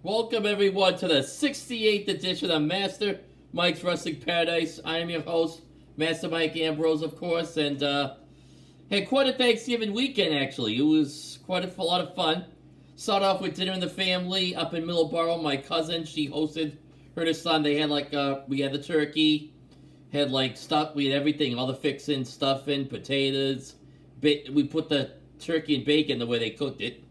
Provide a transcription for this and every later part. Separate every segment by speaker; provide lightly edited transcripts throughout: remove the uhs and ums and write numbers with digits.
Speaker 1: Welcome everyone to the 68th edition of Master Mike's Wrestling Paradise. I am your host, Master Mike Ambrose, of course, and had quite a Thanksgiving weekend, actually. It was quite a lot of fun. Started off with dinner in the family up in Middleborough. My cousin, she hosted her and her son. They had we had the turkey, had stuff, we had everything, all the fixing, stuffing, potatoes. We put the turkey and bacon the way they cooked it.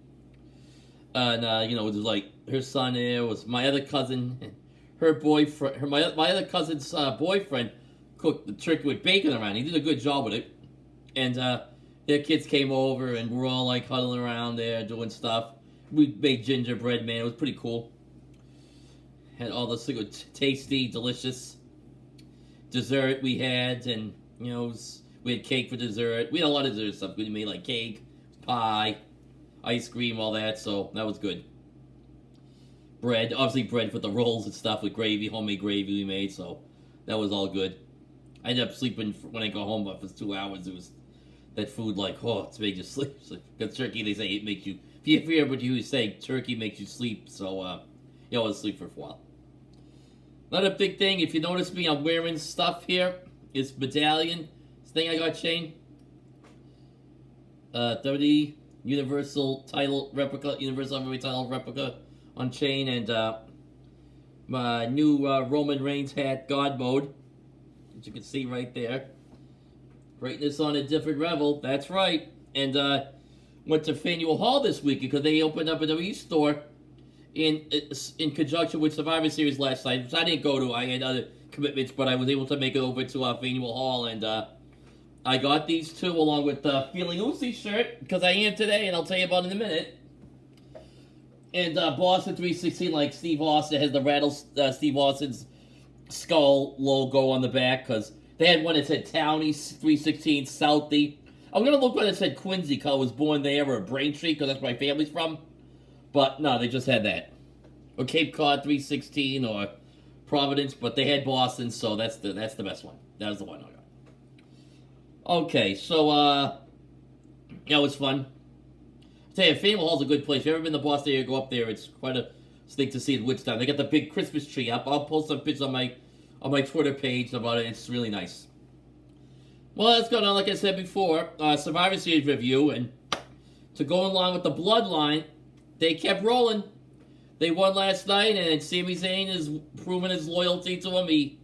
Speaker 1: And, it was her son there, was my other cousin, her boyfriend, my other cousin's boyfriend cooked the turkey with bacon around. He did a good job with it. And their kids came over and we're all huddling around there doing stuff. We made gingerbread, man. It was pretty cool. Had all this tasty, delicious dessert we had, and we had cake for dessert. We had a lot of dessert stuff. We made cake, pie, ice cream, all that, so that was good. Bread, obviously bread with the rolls and stuff with gravy, homemade gravy we made, so that was all good. I ended up sleeping when I got home for 2 hours. It was that food it's made you sleep. Because turkey, they say it makes you, if you hear what you say, turkey makes you sleep, so you always sleep for a while. Another big thing, if you notice me, I'm wearing stuff here. It's medallion. This thing I got chain. WWE Universal title replica, Universal Heavyweight title replica on chain, and my new Roman Reigns hat, God Mode, as you can see right there. Greatness on a different level, that's right. And went to Faneuil Hall this week because they opened up a WWE store in conjunction with Survivor Series last night, which I didn't go to. I had other commitments, but I was able to make it over to Faneuil Hall, and I got these two along with the Feeling Lucy shirt, because I am today, and I'll tell you about it in a minute. And Boston 316, like Steve Austin, has the Steve Austin's skull logo on the back, because they had one that said Townie 316 Southie. I'm going to look where it said Quincy, because I was born there, or Braintree, because that's where my family's from. But no, they just had that. Or Cape Cod 316, or Providence, but they had Boston, so that's the best one. That was the one I got. Okay, so, it was fun. I tell you, Faneuil Hall's a good place. If you've ever been to Boston area, go up there. It's quite a thing to see at Woodstock. They got the big Christmas tree up. I'll post some pictures on my Twitter page about it. It's really nice. Well, that's going on, like I said before, Survivor Series review, and to go along with the Bloodline, they kept rolling. They won last night, and Sami Zayn has proven his loyalty to him.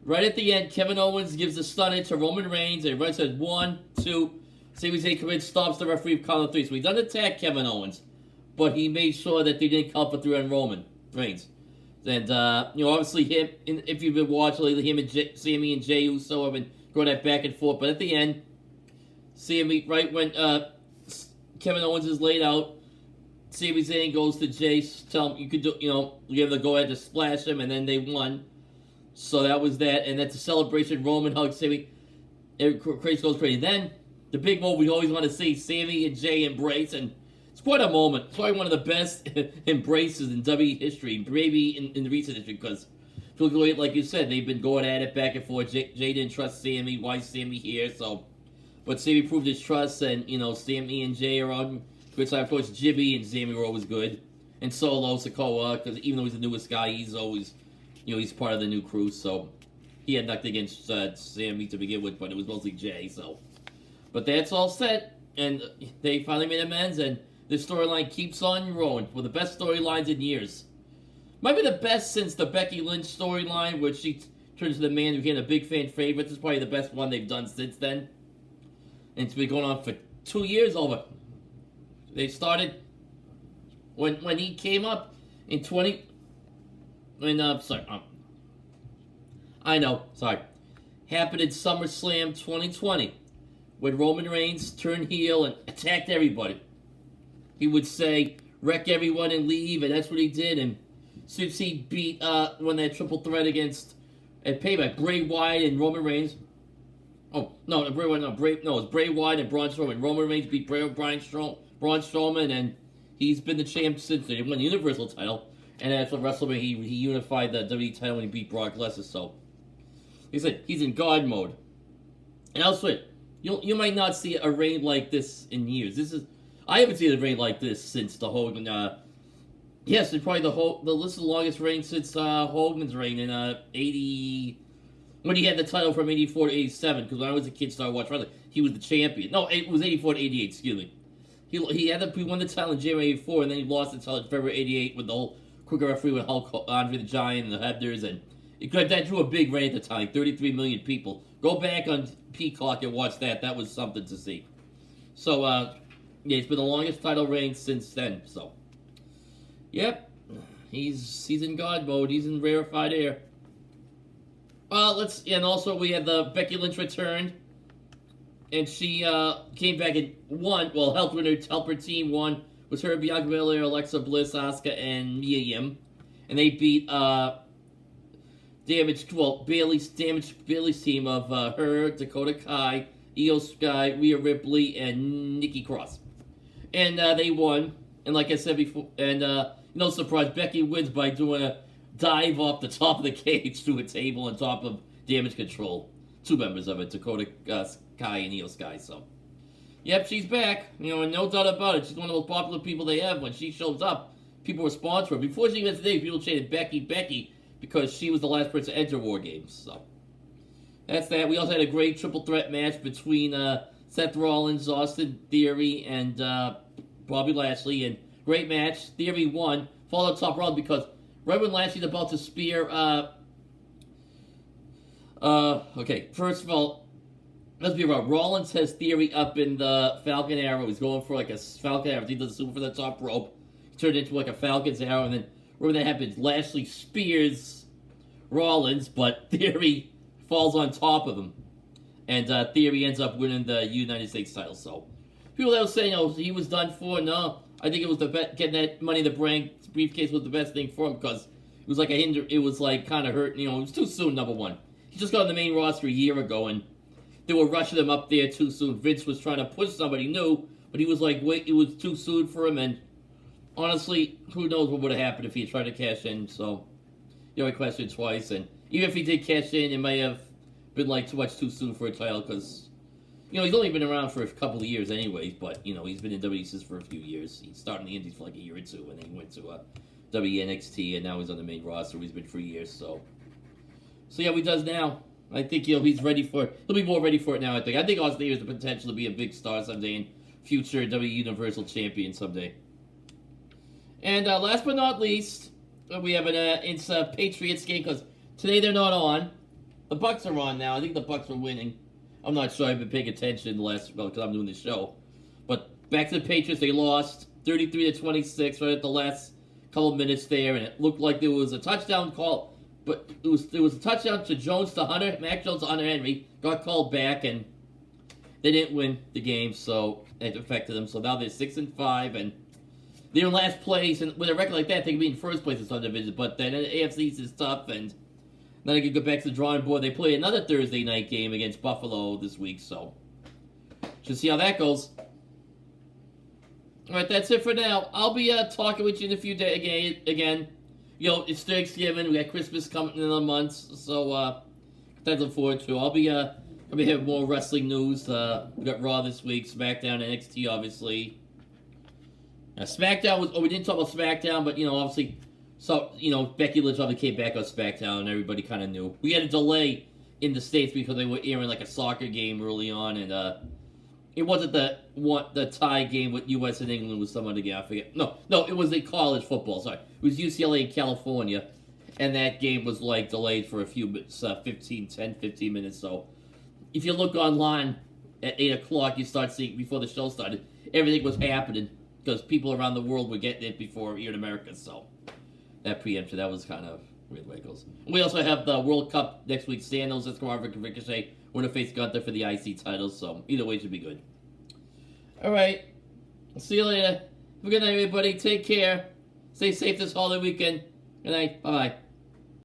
Speaker 1: Right at the end, Kevin Owens gives a stunner to Roman Reigns, and Reigns said 1, 2. Sami Zayn comes in, stops the referee for count of 3. So he doesn't attack Kevin Owens, but he made sure that they didn't count for 3 on Roman Reigns. And, obviously him, if you've been watching lately, him and Sami and Jey Uso have been going that back and forth. But at the end, Sami, right when Kevin Owens is laid out, Sami Zayn goes to Jey, tell him you could do, you have to go ahead to splash him, and then they won. So that was that, and that's a celebration. Roman hugs Sami. Crazy goes crazy. Then, the big moment we always want to see, Sami and Jey embrace, and it's quite a moment. It's probably one of the best embraces in WWE history, maybe in recent history, because like you said, they've been going at it back and forth. Jey didn't trust Sami. Why is Sami here? But Sami proved his trust, and, Sami and Jey are on good side. Of course, Jibby and Sami were always good. And Solo Sikoa, because even though he's the newest guy, he's always... he's part of the new crew, so he had nothing against Sami to begin with, but it was mostly Jey, so. But that's all set, and they finally made amends, and this storyline keeps on rolling. One of the best storylines in years. Might be the best since the Becky Lynch storyline, where she turns to the man who became a big fan favorite. This is probably the best one they've done since then. And it's been going on for 2 years over. They started when he came up in 20... Happened in SummerSlam 2020, when Roman Reigns turned heel and attacked everybody. He would say, wreck everyone and leave, and that's what he did. And since he beat, won that triple threat against, at Payback, Bray Wyatt and Roman Reigns. Oh, no, Bray Wyatt, no, it was Bray Wyatt and Braun Strowman. Roman Reigns beat Braun Strowman, and he's been the champ since then. He won the Universal title. And after WrestleMania, he unified the WWE title when he beat Brock Lesnar. So, he said he's in God mode. And elsewhere, you might not see a reign like this in years. I haven't seen a reign like this since the Hogan Yes, it's probably the list of the longest reign since Hogan's reign in 80 when he had the title from 84 to 87. Because when I was a kid, started watching wrestling, he was the champion. No, it was 84 to 88. Excuse me. He won the title in January 84, and then he lost the title in February 88 with the whole quicker referee with Hulk, Andre the Giant, and the Hebners, and that drew a big reign at the time, 33 million people. Go back on Peacock and watch that. That was something to see. So, yeah, it's been the longest title reign since then. So, yep, he's in God mode. He's in rarefied air. And also we had the Becky Lynch returned, and she came back and won. Well, helped her team won. Was her, Bianca Belair, Alexa Bliss, Asuka, and Mia Yim, and they beat Bayley's team of her, Dakota Kai, Io Sky, Rhea Ripley, and Nikki Cross, and they won. And like I said before, and no surprise, Becky wins by doing a dive off the top of the cage to a table on top of Damage Control. Two members of it, Dakota Kai and Io Sky. So, yep, she's back. And no doubt about it. She's one of the most popular people they have. When she shows up, people respond to her. Before she even today, people chanted Becky, Becky, because she was the last person to enter War Games. So, that's that. We also had a great triple threat match between Seth Rollins, Austin Theory, and Bobby Lashley. And great match. Theory won. Followed top Rollins because right when Lashley's about to spear, okay, first of all, let's be real. Rollins has Theory up in the Falcon Arrow. He's going for like a Falcon Arrow. He does the super for the top rope. He turned into like a Falcon's Arrow, and then right when that happens, Lashley spears Rollins, but Theory falls on top of him. And Theory ends up winning the United States title. So, people that were saying, he was done for, no. I think it was getting that Money in the Bank briefcase was the best thing for him because it was like it was like kind of hurt. It was too soon, number one. He just got on the main roster a year ago, and they were rushing him up there too soon. Vince was trying to push somebody new, but he was like, wait, it was too soon for him, and honestly, who knows what would have happened if he had tried to cash in, so I questioned twice, and even if he did cash in, it may have been like too soon for a title, because, he's only been around for a couple of years anyways, but, he's been in WWE for a few years. He started in the Indies for like a year or two, and then he went to WNXT, and now he's on the main roster. He's been for years, so yeah, what he does now, I think he'll be more ready for it now. I think Austin Theory has the potential to be a big star someday and future WWE Universal Champion someday. And last but not least, we have it's a Patriots game because today they're not on. The Bucks are on now. I think the Bucks are winning. I'm not sure. I've been paying attention because I'm doing this show. But back to the Patriots, they lost 33-26 right at the last couple of minutes there, and it looked like there was a touchdown call. But there was a touchdown to Mac Jones to Hunter Henry, got called back, and they didn't win the game, so it affected them. So now they're 6-5, and they're in last place, and with a record like that, they could be in first place in some divisions. But then the AFC East is tough, and then they can go back to the drawing board. They play another Thursday night game against Buffalo this week, so should see how that goes. All right, that's it for now. I'll be talking with you in a few days again. It's Thanksgiving. We got Christmas coming in a month, so that's look forward to. I'll be having more wrestling news. We got Raw this week, SmackDown, NXT, obviously. SmackDown we didn't talk about SmackDown, but obviously, so Becky Lynch obviously came back on SmackDown, and everybody kind of knew. We had a delay in the States because they were airing like a soccer game early on, and it wasn't the tie game with U.S. and England with some other game. I forget. No, it was a college football. Sorry, it was UCLA in California, and that game was like delayed for a few minutes, 15 minutes. So, if you look online at 8 o'clock, you start seeing before the show started, everything was happening because people around the world were getting it before here in America. So, that preempted. That was kind of weird way it goes. We also have the World Cup next week. Sandals, Escobar, and Ricochet. We're going to face Gunther for the IC titles, so either way should be good. Alright, see you later. Have a good night, everybody. Take care. Stay safe this holiday weekend. Good night. Bye-bye.